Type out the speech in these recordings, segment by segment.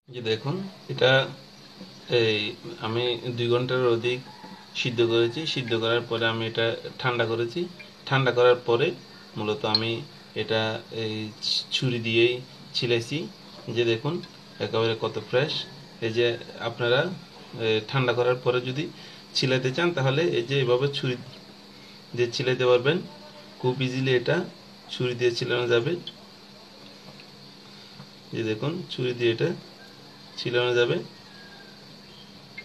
যে দেখুন এটা এই আমি 2 ঘন্টার অধিক সিদ্ধ করেছি। সিদ্ধ করার পরে আমি এটা ঠান্ডা করেছি। ঠান্ডা করার পরে মূলত আমি এটা এই ছুরি দিয়েই ছিলেছি। যে দেখুন একেবারে কত ফ্রেশ। এই যে আপনারা ঠান্ডা করার পরে যদি ছিলাইতে চান তাহলে এই যে এভাবে ছুরি দিয়ে ছিলাইতে পারবেন। খুব ইজিলি এটা ছুরি দিয়ে ছিলানো যাবে। যে দেখুন ছুরি দিয়ে এটা ছিলানো যাবে।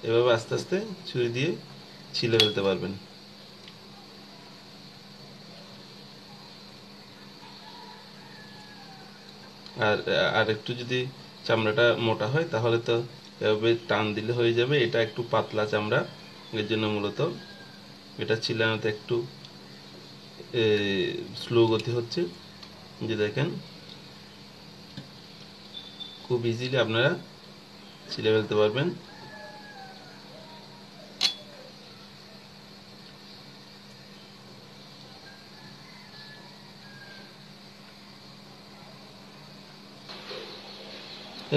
এভাবে আস্তে আস্তে ছুরি দিয়ে ছিলে ফেলতে পারবেন। আর আর একটু যদি চামড়াটা মোটা হয় তাহলে তো এভাবে টান দিলে হয়ে যাবে। এটা একটু পাতলা চামড়া, এর জন্য মূলত এটা ছিলানোতে একটু স্লো গতি হচ্ছে। যে দেখেন খুব ইজিলি আপনারা ছিলে ফেলতে পারবেন।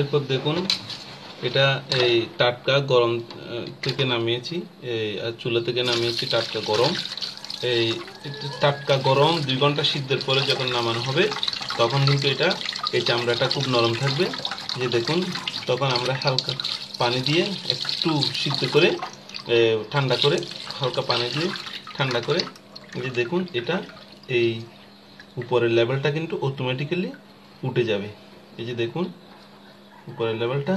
এরপর দেখুন এটা এই টাটকা গরম থেকে নামিয়েছি, এই চুলা থেকে নামিয়েছি টাটকা গরম। এই টাটকা গরম 2 ঘন্টা সিদ্ধের পরে যখন নামানো হবে তখন কিন্তু এটা এই চামড়াটা খুব নরম থাকবে। যে দেখুন তখন আমরা হালকা পানি দিয়ে একটু সিদ্ধ করে ঠান্ডা করে, হালকা পানি দিয়ে ঠান্ডা করে, যে দেখুন এটা এই উপরের লেভেলটা কিন্তু অটোমেটিক্যালি উঠে যাবে। এই যে দেখুন উপরের লেভেলটা,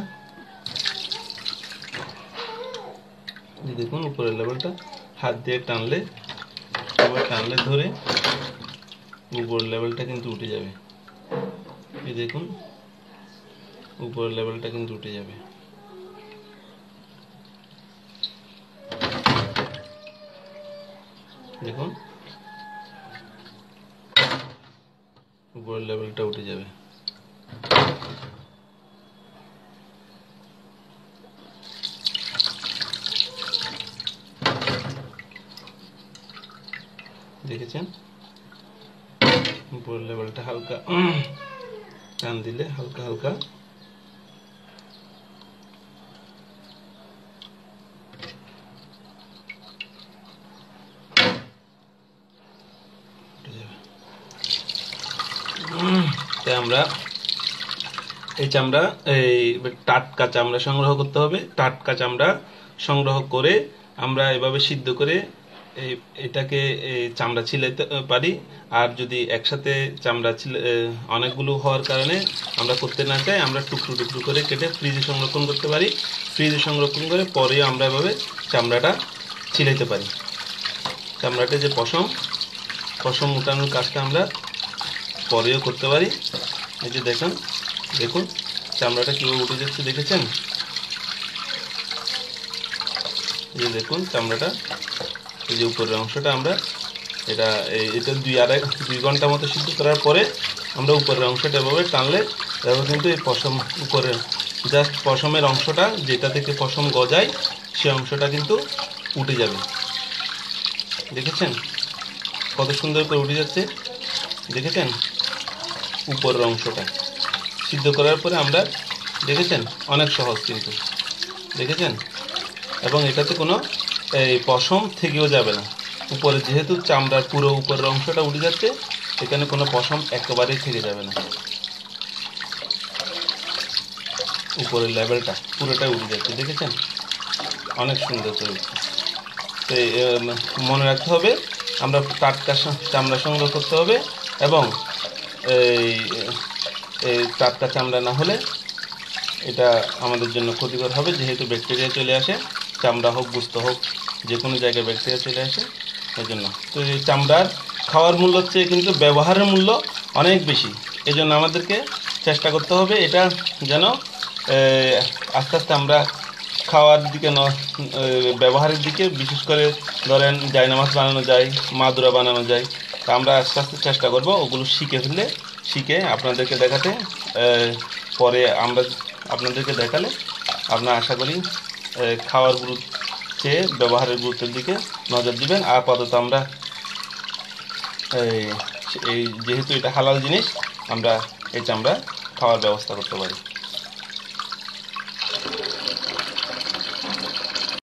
দেখুন উপরের লেভেলটা হাত দিয়ে টানলে ধরে উপরের লেভেলটা কিন্তু উঠে যাবে। এই দেখুন উপরের লেভেলটা কিন্তু উঠে যাবে। দেখুন উপরের লেভেলটা উঠে যাবে। দেখেছেন উপরের লেভেলটা হালকা টান দিলে হালকা হালকা উঠে যাবে। তাই আমরা এই চামড়া, এই টাটকা চামড়া সংগ্রহ করতে হবে। টাটকা চামড়া সংগ্রহ করে আমরা এভাবে সিদ্ধ করে এটাকে চামড়া ছিলাইতে পারি। আর যদি একসাথে চামড়া অনেকগুলো হওয়ার কারণে আমরা করতে না চাই, আমরা টুকরো টুকরো করে কেটে ফ্রিজে সংরক্ষণ করতে পারি। ফ্রিজে সংরক্ষণ করে পরে আমরা এভাবে চামড়াটা ছিলাইতে পারি। চামড়াটা যে পশম উঠানোর কাজটা আমরা পরেও করতে পারি। এই যে দেখুন চামড়াটা কিভাবে উঠে যাচ্ছে, দেখেছেন? এই যে দেখুন চামড়াটা, এই যে উপরের অংশটা আমরা এটা 2 ঘন্টা মতো সিদ্ধ করার পরে আমরা উপরের অংশটা এভাবে টানলে এভাবে কিন্তু এই পশম উপরের জাস্ট পশমের অংশটা, যেটা থেকে পশম গজায় সেই অংশটা কিন্তু উঠে যাবে। দেখেছেন কত সুন্দর করে উঠে যাচ্ছে? দেখেছেন উপরের অংশটা সিদ্ধ করার পরে আমরা, দেখেছেন অনেক সহজ কিন্তু, দেখেছেন? এবং এটাতে কোনো পশম থেকেও যাবে না। উপরে যেহেতু চামড়ার পুরো উপরের অংশটা উঠে যাচ্ছে, এখানে কোনো পশম একেবারেই থেকে যাবে না। উপরের লেভেলটা পুরোটাই উঠে যাচ্ছে, দেখেছেন? অনেক সুন্দর করে উঠছে। তো মনে রাখতে হবে আমরা টাটকা চামড়া সংগ্রহ করতে হবে। এবং এই টাটকা চামড়া না হলে এটা আমাদের জন্য ক্ষতিকর হবে, যেহেতু ব্যাকটেরিয়া চলে আসে। চামড়া হোক, গোশত হোক, যে কোনো জায়গায় ব্যাকটেরিয়া চলে আসে এই জন্য। তো এই চামড়ার খাওয়ার মূল্যর চেয়ে কিন্তু ব্যবহারের মূল্য অনেক বেশি। এই জন্য আমাদেরকে চেষ্টা করতে হবে এটা যেন আস্তে আস্তে আমরা খাওয়ার দিকে ব্যবহারের দিকে, বিশেষ করে ধরেন জায়নামাজ বানানো যায়, মাদুরা বানানো যায়। তা আমরা আস্তে আস্তে চেষ্টা করব ওগুলো শিখে আপনাদেরকে দেখাতে। পরে আমরা আপনাদেরকে দেখালে আপনারা আশা করি খাওয়ার চেয়ে ব্যবহারের গুরুত্বের দিকে নজর দিবেন। আপাতত আমরা এই যেহেতু এটা হালাল জিনিস, আমরা এই চামড়া খাওয়ার ব্যবস্থা করতে পারি।